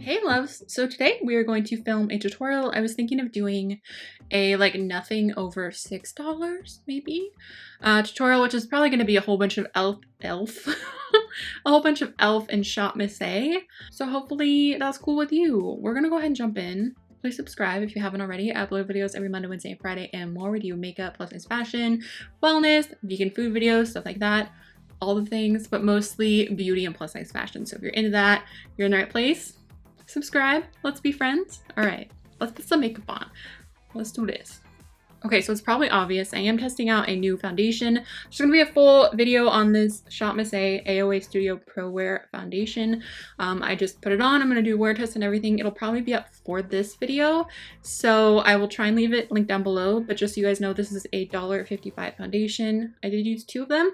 Hey loves! So today we are going to film a tutorial. I was thinking of doing a nothing over $6 maybe tutorial, which is probably going to be a whole bunch of elf a whole bunch of elf and shop Miss A. So hopefully that's cool with you. We're gonna go ahead and jump in. Please subscribe if you haven't already. I upload videos every Monday, Wednesday, and Friday and more. We do makeup, plus size fashion, wellness, vegan food videos, stuff like that. All the things, but mostly beauty and plus size fashion. So if you're into that, you're in the right place. Subscribe, let's be friends. All right, let's put some makeup on. Let's do this. Okay, so it's probably obvious. I am testing out a new foundation. There's gonna be a full video on this Shop Miss A AOA Studio Pro Wear foundation. I just put it on. I'm gonna do a wear test and everything. It'll probably be up for this video, so I will try and leave it linked down below. But just so you guys know, this is a $1.55 foundation. I did use 2 of them.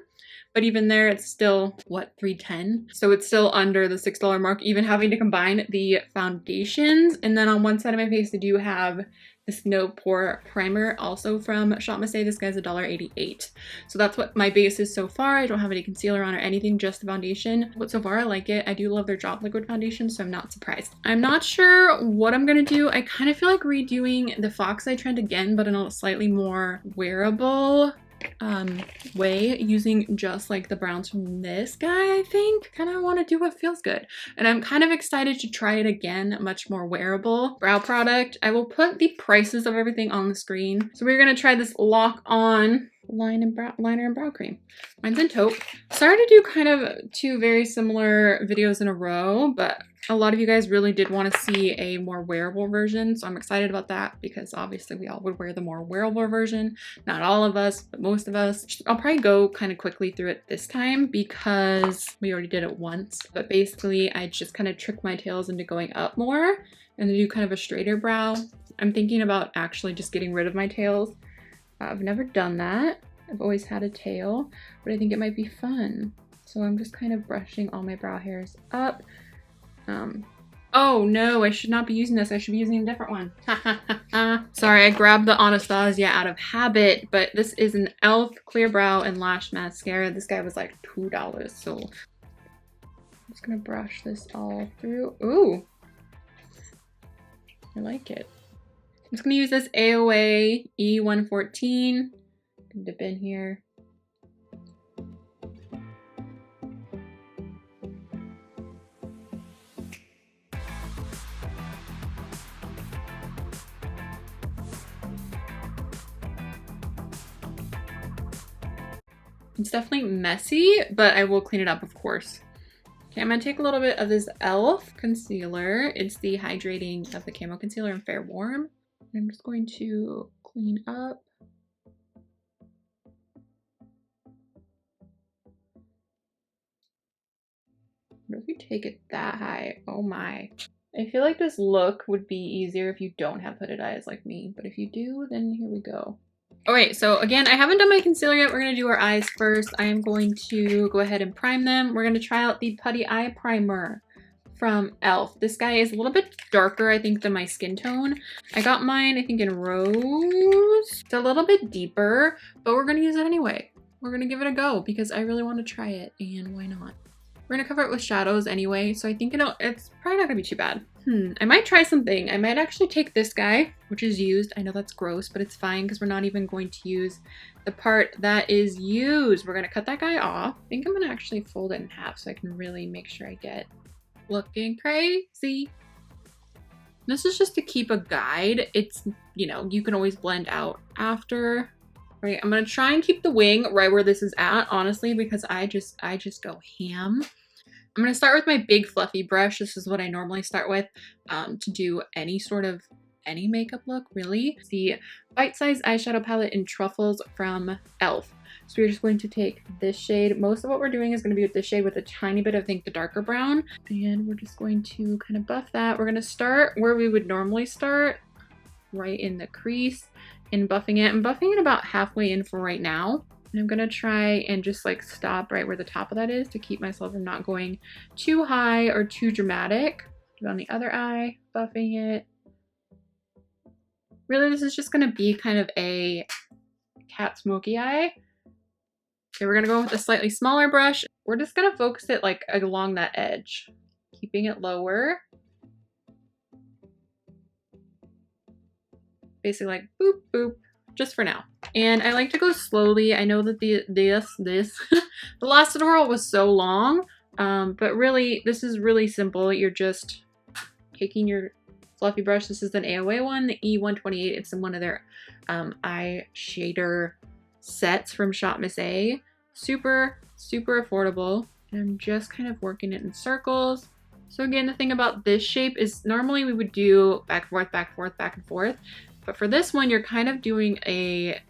But even there, it's still, what, $3.10? So it's still under the $6 mark, even having to combine the foundations. And then on one side of my face, I do have this No Pore Primer, also from Shop Miss A. This guy's $1.88. So that's what my base is so far. I don't have any concealer on or anything, just the foundation. But so far, I like it. I do love their Drop Liquid foundation, so I'm not surprised. I'm not sure what I'm gonna do. I kind of feel like redoing the Fox Eye trend again, but in a slightly more wearable way, using just like the browns from this guy. I think kind of want to do what feels good, and I'm kind of excited to try it again. Much more wearable brow product. I will put the prices of everything on the screen. So we're gonna try this Lock On liner and brow cream. Mine's in taupe. Sorry to do kind of 2 very similar videos in a row, but a lot of you guys really did want to see a more wearable version, so I'm excited about that because obviously we all would wear the more wearable version. Not all of us, but most of us. I'll probably go kind of quickly through it this time because we already did it once. But basically, I just kind of trick my tails into going up more and then do kind of a straighter brow. I'm thinking about actually just getting rid of my tails. I've never done that. I've always had a tail, but I think it might be fun. So I'm just kind of brushing all my brow hairs up. Oh no, I should not be using this. I should be using a different one. Sorry, I grabbed the Anastasia out of habit, but this is an e.l.f. Clear Brow and Lash Mascara. This guy was like $2, so I'm just gonna brush this all through. Ooh, I like it. I'm just gonna use this AOA E114. Dip in here. It's definitely messy, but I will clean it up, of course. Okay, I'm gonna take a little bit of this e.l.f. concealer. It's the hydrating of the camo concealer in Fair Warm. I'm just going to clean up. What if we take it that high? Oh my. I feel like this look would be easier if you don't have hooded eyes like me, but if you do, then here we go. Okay, so again, I haven't done my concealer yet. We're gonna do our eyes first. I am going to go ahead and prime them. We're gonna try out the Putty Eye Primer from e.l.f. This guy is a little bit darker, I think, than my skin tone. I got mine, I think, in Rose. It's a little bit deeper, but we're gonna use it anyway. We're gonna give it a go because I really want to try it, and why not? We're gonna cover it with shadows anyway, so I think it's probably not gonna be too bad. I might try something. I might actually take this guy, which is used. I know that's gross, but it's fine because we're not even going to use the part that is used. We're gonna cut that guy off. I think I'm gonna actually fold it in half so I can really make sure I get looking crazy. This is just to keep a guide. It's, you know, you can always blend out after. Right, I'm gonna try and keep the wing right where this is at, honestly, because I just go ham. I'm gonna start with my big fluffy brush. This is what I normally start with to do any makeup look, really. It's the Bite Size Eyeshadow Palette in Truffles from e.l.f. So we're just going to take this shade. Most of what we're doing is going to be with this shade with a tiny bit of, I think, the darker brown. And we're just going to kind of buff that. We're going to start where we would normally start, right in the crease, and buffing it. I'm buffing it about halfway in for right now. And I'm gonna try and just like stop right where the top of that is to keep myself from not going too high or too dramatic. Do it on the other eye, buffing it. Really, this is just gonna be kind of a cat smoky eye. Okay, we're gonna go with a slightly smaller brush. We're just gonna focus it like along that edge, keeping it lower. basically like boop, boop, just for now. And I like to go slowly. I know that the last tutorial was so long, but really, this is really simple. You're just taking your fluffy brush. This is an AOA one, the E128. It's in one of their eye shader sets from Shop Miss A. Super, super affordable. And I'm just kind of working it in circles. So again, the thing about this shape is normally we would do back and forth, back and forth, back and forth. But for this one, you're kind of doing a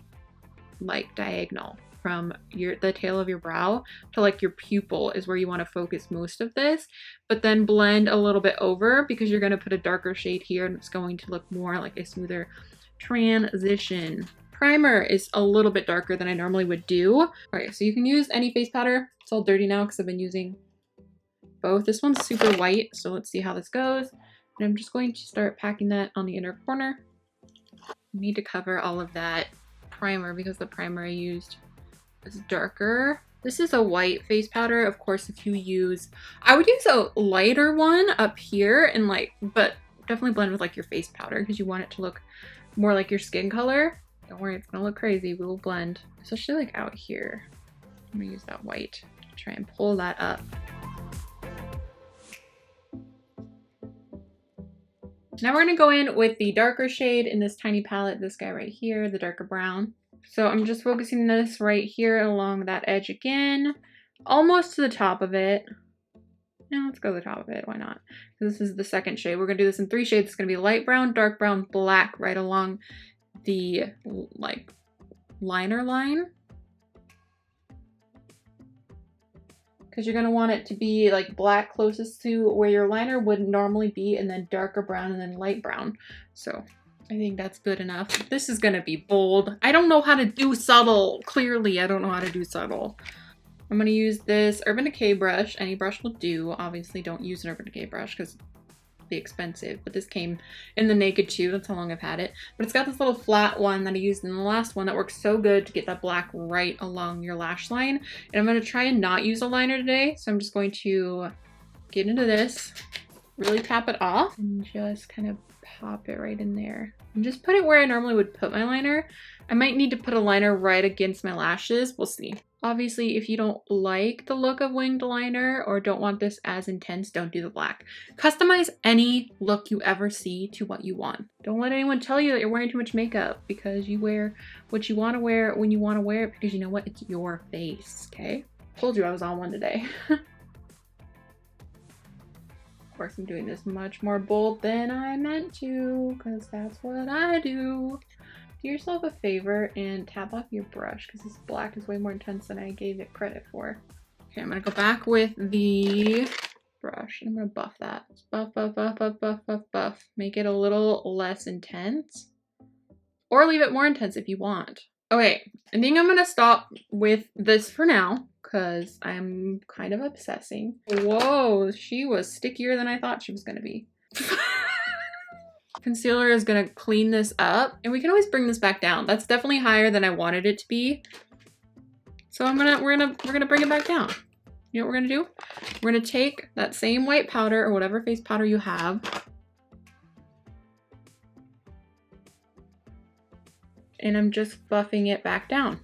like diagonal from the tail of your brow to like your pupil is where you want to focus most of this, but then blend a little bit over because you're going to put a darker shade here and it's going to look more like a smoother transition. Primer is a little bit darker than I normally would do. All right, so you can use any face powder. It's all dirty now because I've been using both. This one's super white, so let's see how this goes. And I'm just going to start packing that on the inner corner. I need to cover all of that primer because the primer I used is darker. This is a white face powder. Of course, if you use, I would use a lighter one up here and like, but definitely blend with like your face powder because you want it to look more like your skin color. Don't worry, it's gonna look crazy. We will blend, especially like out here. I'm gonna use that white to try and pull that up. Now we're gonna go in with the darker shade in this tiny palette, this guy right here, the darker brown. So I'm just focusing this right here along that edge again, almost to the top of it. No, let's go to the top of it, why not? This is the second shade. We're gonna do this in 3 shades. It's gonna be light brown, dark brown, black right along the like liner line. Because you're going to want it to be like black closest to where your liner would normally be, and then darker brown and then light brown. So I think that's good enough. This is going to be bold. I don't know how to do subtle. Clearly, I don't know how to do subtle. I'm going to use this Urban Decay brush. Any brush will do. Obviously, don't use an Urban Decay brush because it's expensive, but this came in the Naked 2. That's how long I've had it. But it's got this little flat one that I used in the last one that works so good to get that black right along your lash line. And I'm going to try and not use a liner today, so I'm just going to get into this, really tap it off, and just kind of pop it right in there. And just put it where I normally would put my liner. I might need to put a liner right against my lashes. We'll see. Obviously, if you don't like the look of winged liner or don't want this as intense, don't do the black. Customize any look you ever see to what you want. Don't let anyone tell you that you're wearing too much makeup, because you wear what you want to wear when you want to wear it, because you know what? It's your face, okay? Told you I was on one today. Of course, I'm doing this much more bold than I meant to, because that's what I do. Do yourself a favor and tap off your brush, because this black is way more intense than I gave it credit for. Okay, I'm going to go back with the brush and I'm going to buff that. Buff, buff, buff, buff, buff, buff, buff. Make it a little less intense. Or leave it more intense if you want. Okay, I think I'm going to stop with this for now, because I'm kind of obsessing. Whoa, she was stickier than I thought she was going to be. Concealer is gonna clean this up, and we can always bring this back down. That's definitely higher than I wanted it to be. So we're gonna bring it back down. You know what we're gonna do? We're gonna take that same white powder or whatever face powder you have, and I'm just buffing it back down.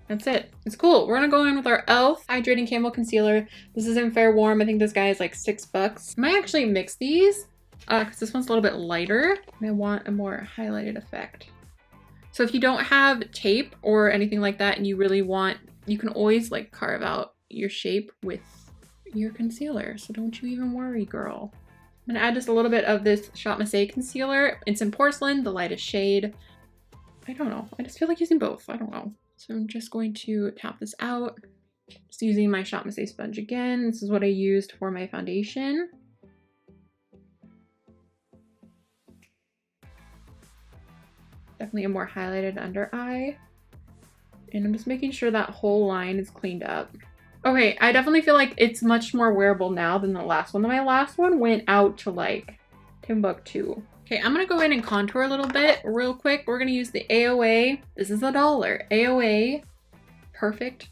That's it. It's cool. We're gonna go in with our e.l.f. Hydrating Camo Concealer. This is in Fair Warm. I think this guy is like $6. I might actually mix these, because this one's a little bit lighter and I want a more highlighted effect. So if you don't have tape or anything like that and you really want, you can always like carve out your shape with your concealer. So don't you even worry, girl. I'm gonna add just a little bit of this Shop Miss A concealer. It's in Porcelain, the lightest shade. I don't know. I just feel like using both. I don't know. So I'm just going to tap this out. Just using my Shop Miss A sponge again. This is what I used for my foundation. Definitely a more highlighted under eye. And I'm just making sure that whole line is cleaned up. Okay, I definitely feel like it's much more wearable now than the last one. My last one went out to like Timbuktu. Okay, I'm gonna go in and contour a little bit real quick. We're gonna use the AOA. This is $1. AOA Perfect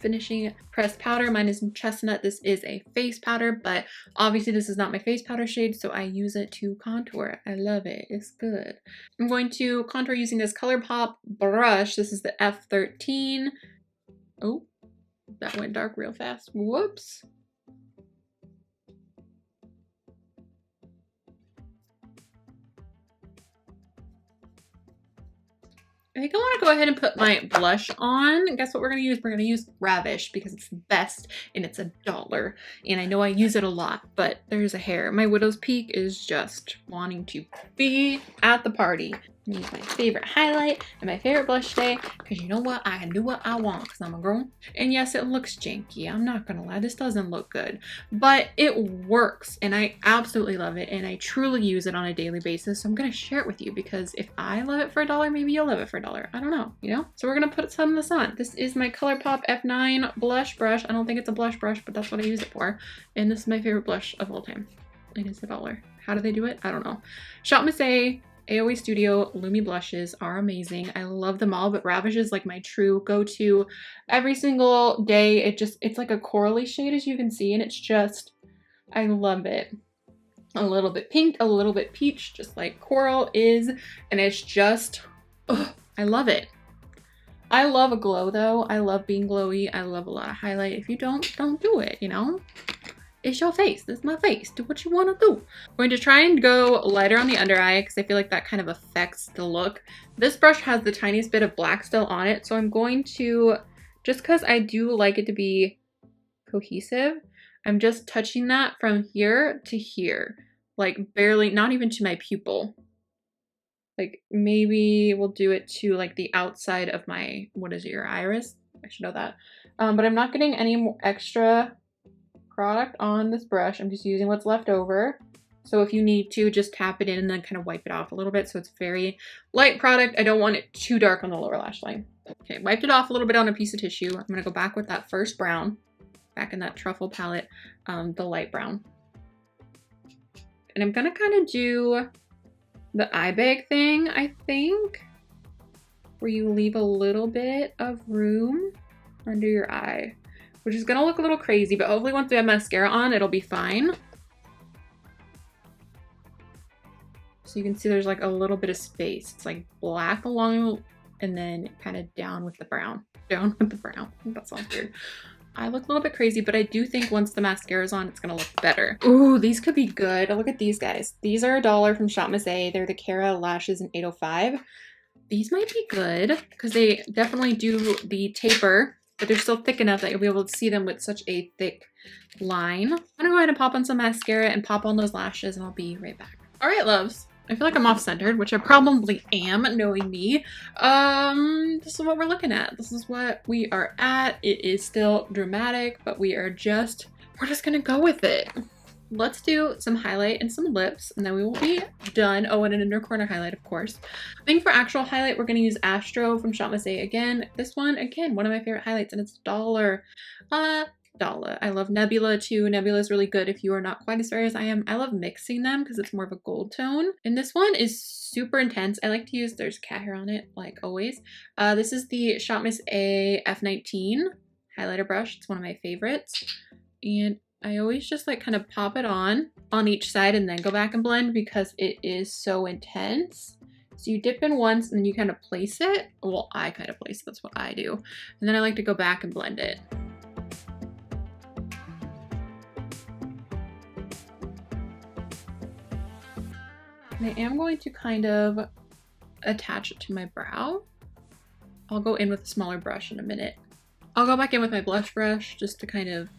finishing pressed powder. Mine is Chesnut. This is a face powder, but obviously this is not my face powder shade, so I use it to contour. I love it. It's good. I'm going to contour using this ColourPop brush. This is the F13. Oh, that went dark real fast. Whoops. I think I want to go ahead and put my blush on. Guess what we're going to use? We're going to use Ravish because it's the best and it's $1. And I know I use it a lot, but there's a hair. My Widow's Peak is just wanting to be at the party. I'm gonna use my favorite highlight and my favorite blush today because you know what? I can do what I want because I'm a girl. And yes, it looks janky. I'm not going to lie. This doesn't look good, but it works and I absolutely love it. And I truly use it on a daily basis. So I'm going to share it with you because if I love it for $1, maybe you'll love it for $1. I don't know, you know? So we're going to put some of this on. This is my ColourPop F9 blush brush. I don't think it's a blush brush, but that's what I use it for. And this is my favorite blush of all time. It is $1. How do they do it? I don't know. Shop Miss A. AOA Studio Lumi blushes are amazing. I love them all, but Ravish is like my true go-to every single day. It's like a corally shade, as you can see, and it's just, I love it. A little bit pink, a little bit peach, just like coral is, and it's just, ugh, I love it. I love a glow though. I love being glowy. I love a lot of highlight. If you don't do it, you know? It's your face. This is my face. Do what you want to do. I'm going to try and go lighter on the under eye because I feel like that kind of affects the look. This brush has the tiniest bit of black still on it, so I'm going to, just because I do like it to be cohesive, I'm just touching that from here to here. Like barely, not even to my pupil. Like maybe we'll do it to like the outside of my, what is it, your iris? I should know that. But I'm not getting any more extra product on this brush. I'm just using what's left over. So if you need to, just tap it in and then kind of wipe it off a little bit. So it's very light product. I don't want it too dark on the lower lash line. Okay, wiped it off a little bit on a piece of tissue. I'm gonna go back with that first brown, back in that truffle palette, the light brown. And I'm gonna kind of do the eye bag thing, I think, where you leave a little bit of room under your eye, which is gonna look a little crazy, but hopefully once we have mascara on, it'll be fine. So you can see there's like a little bit of space. It's like black along and then kind of down with the brown. Down with the brown. That sounds weird. I look a little bit crazy, but I do think once the mascara is on, it's gonna look better. Ooh, these could be good. Look at these guys. These are $1 from Shop Miss A. They're the Cara Lashes in 805. These might be good because they definitely do the taper, but they're still thick enough that you'll be able to see them with such a thick line. I'm gonna go ahead and pop on some mascara and pop on those lashes and I'll be right back. All right, loves. I feel like I'm off-centered, which I probably am, knowing me. This is what we're looking at. This is what we are at. It is still dramatic, but we're just gonna go with it. Let's do some highlight and some lips, and then we will be done. Oh, and an inner corner highlight, of course. I think for actual highlight, we're gonna use Astro from Shop Miss A again. This one, again, one of my favorite highlights, and it's $1. I love Nebula too. Nebula is really good if you are not quite as fair as I am. I love mixing them because it's more of a gold tone. And this one is super intense. I like to use, there's cat hair on it, like always. This is the Shop Miss A F19 highlighter brush. It's one of my favorites. And I always just like kind of pop it on each side and then go back and blend because it is so intense. So you dip in once and then you kind of place it. Well, I kind of place it. That's what I do. And then I like to go back and blend it. And I am going to kind of attach it to my brow. I'll go in with a smaller brush in a minute. I'll go back in with my blush brush just to kind of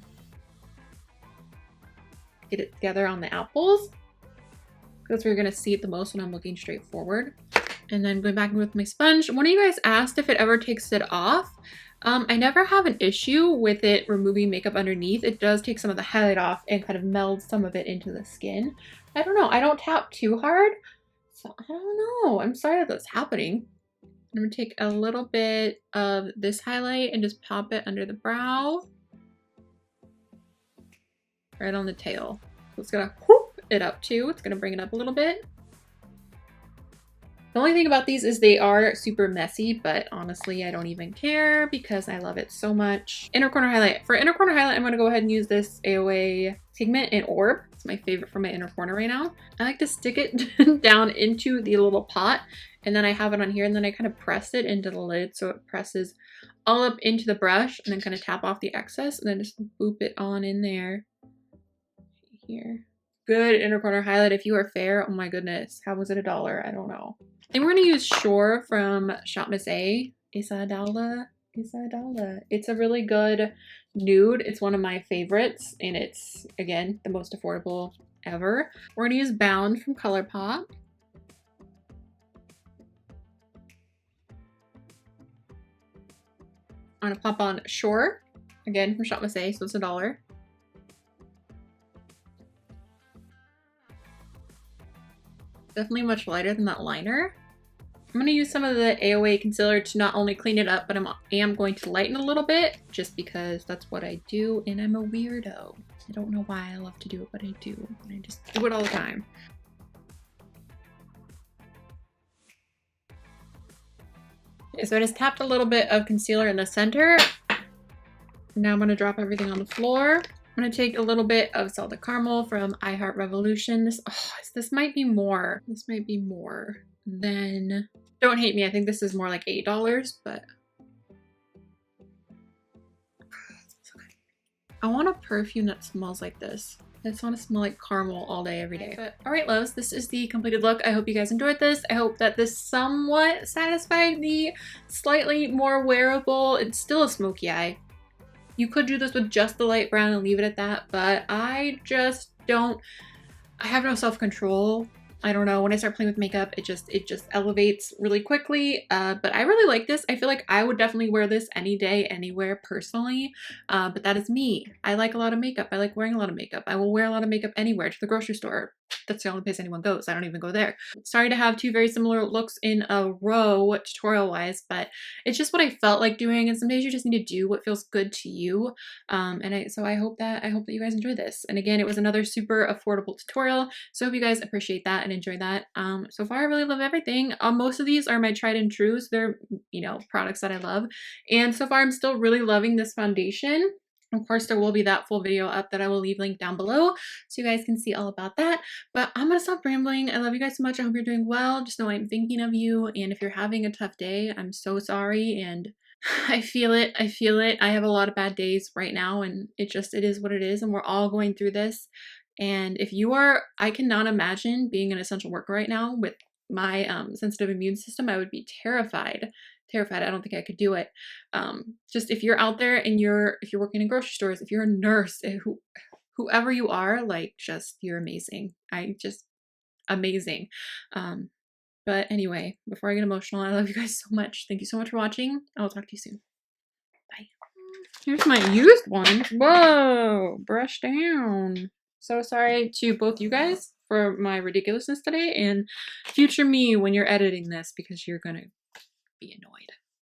get it together on the apples because we're going to see it the most when I'm looking straight forward. And then going back in with my sponge. One of you guys asked if it ever takes it off. I never have an issue with it removing makeup underneath. It does take some of the highlight off and kind of meld some of it into the skin. I don't know. I don't tap too hard, so I don't know. I'm sorry that that's happening. I'm going to take a little bit of this highlight and just pop it under the brow. Right on the tail. So it's going to whoop it up too. It's going to bring it up a little bit. The only thing about these is they are super messy, but honestly, I don't even care because I love it so much. Inner corner highlight. For inner corner highlight, I'm going to go ahead and use this AOA Pigment in Orb. It's my favorite for my inner corner right now. I like to stick it down into the little pot, and then I have it on here, and then I kind of press it into the lid so it presses all up into the brush, and then kind of tap off the excess, and then just boop it on in there. Here. Good inner corner highlight if you are fair. Oh my goodness. How was it $1? I don't know. And we're going to use Shore from Shop Miss A. $1. It's a really good nude. It's one of my favorites, and it's, again, the most affordable ever. We're going to use Bound from ColourPop. I'm going to pop on Shore, again, from Shop Miss A, so it's $1. Definitely much lighter than that liner. I'm going to use some of the AOA concealer to not only clean it up, but I am going to lighten a little bit just because that's what I do and I'm a weirdo. I don't know why I love to do it, but I do. I just do it all the time. Okay, so I just tapped a little bit of concealer in the center. Now I'm going to drop everything on the floor. I'm going to take a little bit of Salted Caramel from I Heart Revolution. This might be more. This might be more than... Don't hate me. I think this is more like $8, but... I want a perfume that smells like this. I just want to smell like caramel all day, every day. But all right, loves, this is the completed look. I hope you guys enjoyed this. I hope that this somewhat satisfied the slightly more wearable. It's still a smoky eye. You could do this with just the light brown and leave it at that, but I just don't, I have no self-control. I don't know, when I start playing with makeup, it just elevates really quickly, but I really like this. I feel like I would definitely wear this any day, anywhere, personally, but that is me. I like a lot of makeup. I like wearing a lot of makeup. I will wear a lot of makeup anywhere, to the grocery store. That's the only place anyone goes. I don't even go there. Sorry to have two very similar looks in a row tutorial-wise, but it's just what I felt like doing, and some days you just need to do what feels good to you, so I hope that you guys enjoy this. And again, it was another super affordable tutorial, so I hope you guys appreciate that and enjoy that. So far I really love everything. Most of these are my tried and trues. They're, you know, products that I love, and so far I'm still really loving this foundation. Of course, there will be that full video up that I will leave linked down below so you guys can see all about that. But I'm going to stop rambling. I love you guys so much. I hope you're doing well. Just know I'm thinking of you. And if you're having a tough day, I'm so sorry. And I feel it. I feel it. I have a lot of bad days right now, and it is what it is. And we're all going through this. And if you are, I cannot imagine being an essential worker right now with my sensitive immune system. I would be terrified. I don't think I could do it. Just if you're out there and if you're working in grocery stores, if you're a nurse, whoever you are, like, you're amazing. Amazing. But anyway, before I get emotional, I love you guys so much. Thank you so much for watching. I will talk to you soon. Bye. Here's my used one. Whoa, brush down. So sorry to both you guys for my ridiculousness today, and future me when you're editing this, because you're gonna be annoyed.